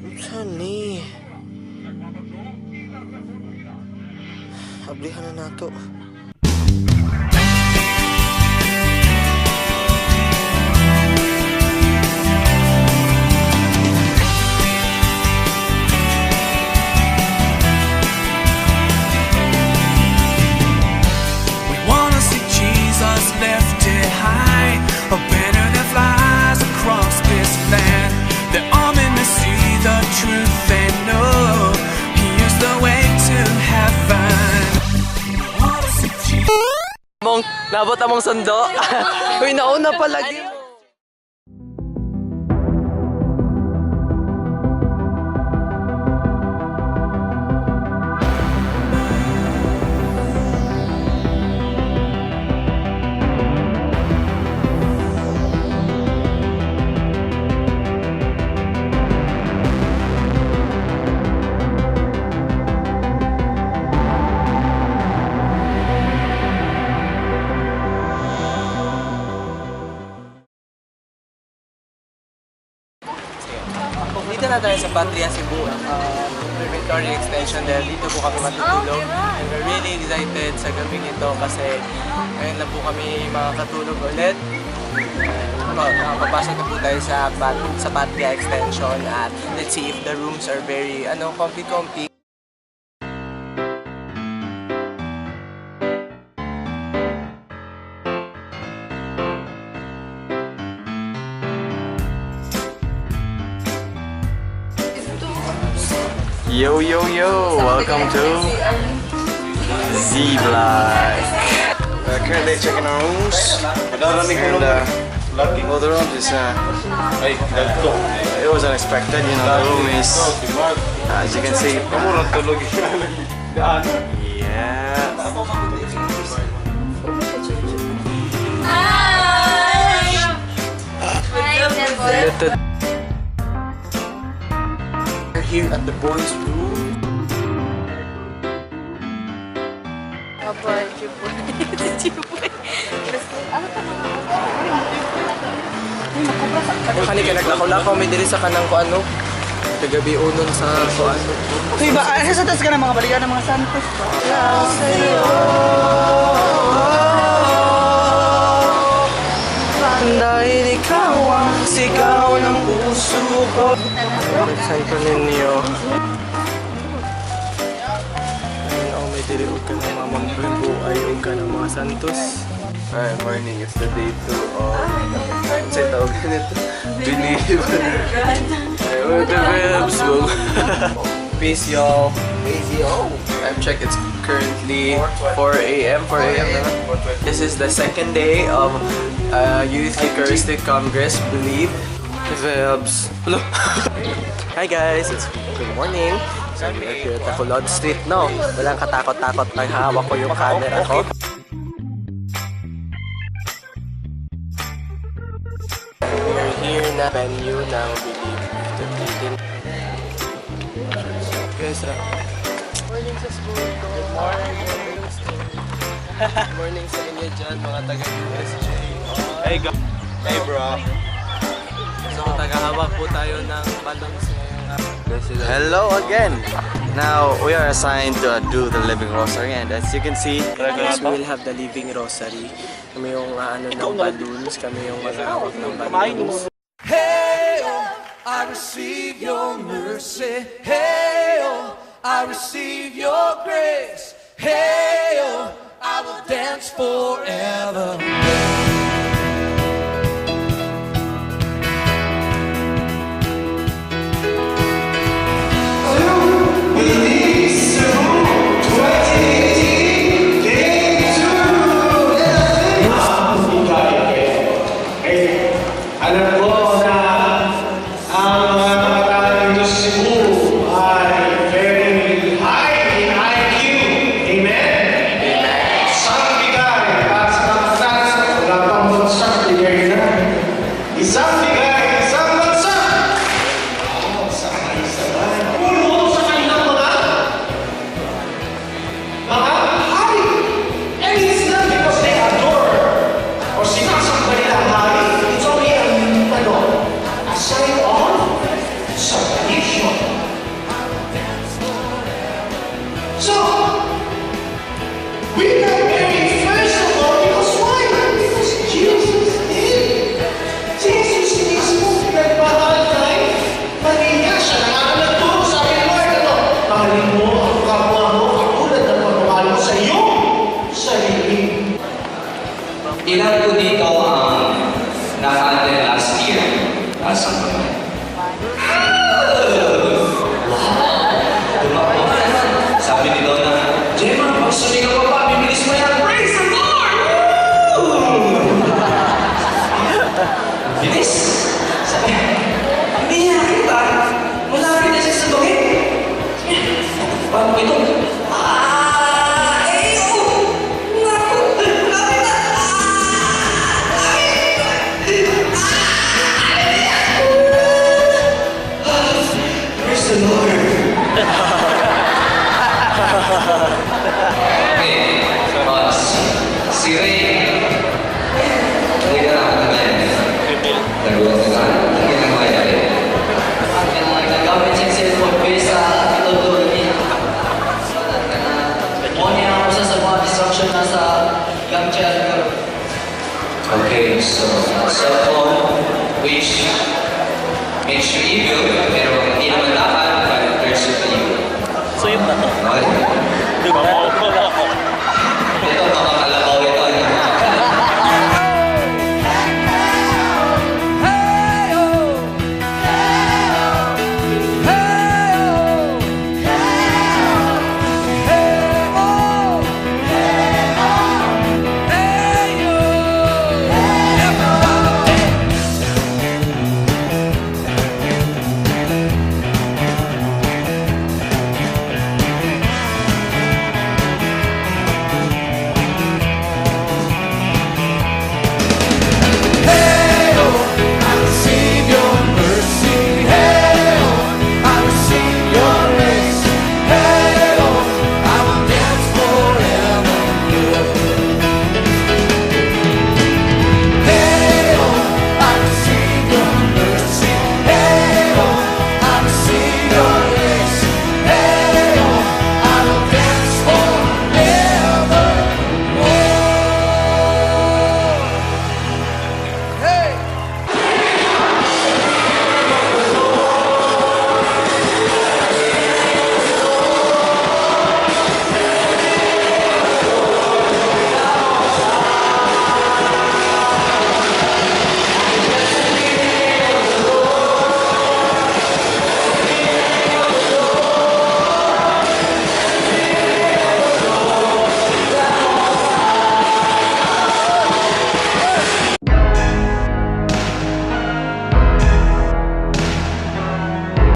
Saan ni? Ablihan na nato. We wanna see Jesus lifted high, a banner that flies across this land. They're all meant to see the truth and know He is the way to heaven. We wanna see Jesus. Nabot among sundo. Uy, nauna palagi mo. Dito na tayo sa Patria Cebu, dormitory extension dahil dito po kami matutulog. And we're really excited sa gabing ito kasi ngayon lang po kami makakatulog ulit. Nakapapasok na po tayo sa Patria extension at let's see if the rooms are very comfy. Yo, welcome to Z-Vlog. Currently checking our rooms. Well, the room is it was unexpected. You know, the room is, as you can see, yeah. We're here at the boys' room. Kani ka naglakaw-lakaw may diri sa kanang ko ano. Kagabi unon sa ko ano. Uy, ba? Sa taas ka ng mga balikan ng mga santos. Dahil ikaw ang sigaw ng puso ko. Saan ko ninyo? Ayun, may diri ka ng mga mambubo ay ka ng mga santos. Hi, morning. It's the day 2 of say tawag nito. Believe. The vibes. Peace y'all. I've checked, it's currently 4 a.m. This is the second day of Youth Eucharistic Congress, Believe. Vibes. Hello. Hi guys, it's good morning. So we're here at Bacolod Street now. Walang katakot-takot pag hawak ko yung camera ko. We're here na venue ng Believe. Guys, morning sa school ko. Good morning. Good morning sa inyo dyan, mga taga-USJ. Hey, bro. So, tagahawak po tayo ng balloons ngayong Hello again. Now we are assigned to do the living rosary, and as you can see, Yes, we will have the living rosary. Kami yung ng balloons, kami yung maghahawak ng balloons. Hey, oh, I receive your mercy. Hey, oh, I receive your grace. Hey, oh, I will dance forever. Alam ko na ang mga kabataan dito sa Cebu ay very high in IQ. Amen? Amen. Sa bigay at sa kapatan, wala Lord. Okay, si Ray. Hindi ka na nagulat na lang. Hindi na mayari. Nagamit siyang cellphone based sa itutuloy niya. Muna ako sa mga distraction na sa young child ko. Okay, so cell phone which makes you evil